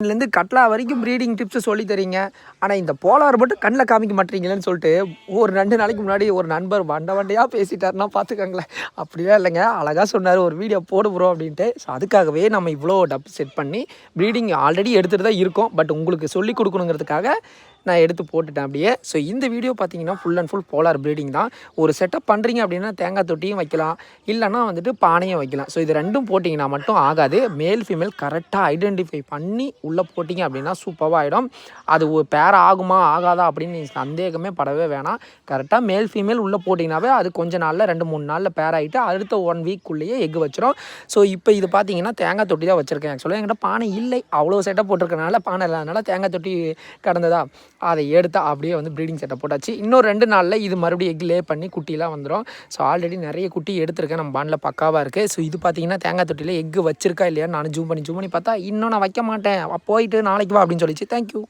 இதுலேருந்து கட்லா வரைக்கும் breeding tips சொல்லி தரீங்க. ஆனால் இந்த போலார் மட்டும் கண்ணில் காமிக்க மாட்டீங்களேன்னு சொல்லிட்டு ஒரு 2 நாளைக்கு முன்னாடி ஒரு நண்பர் வண்டையாக பேசிட்டாருன்னா பார்த்துக்கங்களேன். அப்படியே இல்லைங்க, அழகாக சொன்னார் ஒரு வீடியோ போடு ப்ரோ அப்படின்ட்டு. ஸோ அதுக்காகவே நம்ம இவ்வளோ டப் செட் பண்ணி ப்ரீடிங் ஆல்ரெடி எடுத்துகிட்டு தான் இருக்கோம். பட் உங்களுக்கு சொல்லிக் கொடுக்கணுங்கிறதுக்காக நான் எடுத்து போட்டுட்டேன் அப்படியே. ஸோ இந்த வீடியோ பார்த்தீங்கன்னா full and full polar breeding தான். ஒரு செட்டப் பண்ணுறீங்க அப்படின்னா தேங்காய் தொட்டியும் வைக்கலாம், இல்லைனா வந்துட்டு பானையும் வைக்கலாம். ஸோ இது ரெண்டும் போட்டிங்கன்னா மட்டும் ஆகாது. மேல் ஃபீமேல் கரெக்டாக ஐடென்டிஃபை பண்ணி உள்ளே போட்டிங்க அப்படின்னா சூப்பராக ஆகிடும். அது ஒரு பேர் ஆகுமா ஆகாதா அப்படின்னு சந்தேகமே படவே வேணாம். கரெக்டாக மேல் ஃபீமேல் உள்ளே போட்டிங்கனாவே அது கொஞ்சம் நாளில் 2-3 நாளில் பேர் ஆகிட்டு அடுத்த 1 வீக்குள்ளேயே எக் வச்சிடும். ஸோ இப்போ இது பார்த்தீங்கன்னா தேங்காய் தொட்டி தான் வச்சுருக்கேன். ஆக்சுவலாக என்கிட்ட பானை இல்லை, அவ்வளோ செட்டப் போட்டிருக்கனால பானை இல்லாதனால தேங்காய் தொட்டி கடந்ததா அதை எடுத்து அப்படியே வந்து ப்ரீடிங் செட்டப் போட்டாச்சு. இன்னும் 2 நாளில் இது மறுபடியும் எக் லே பண்ணி குட்டிலாம் வந்துடும். ஸோ ஆல்ரெடி நிறைய குட்டி எடுத்திருக்கேன், நம்ம பானில் பக்காவாக இருக்குது. ஸோ இது பார்த்தீங்கன்னா தேங்காய் தொட்டியில் எக் வச்சிருக்கா இல்லையா நான் ஜூம் பண்ணி பார்த்தா இன்னும் நான் வைக்க மாட்டேன், போயிட்டு நாளைக்கு வா அப்படின்னு சொல்லிச்சு. தேங்க்யூ.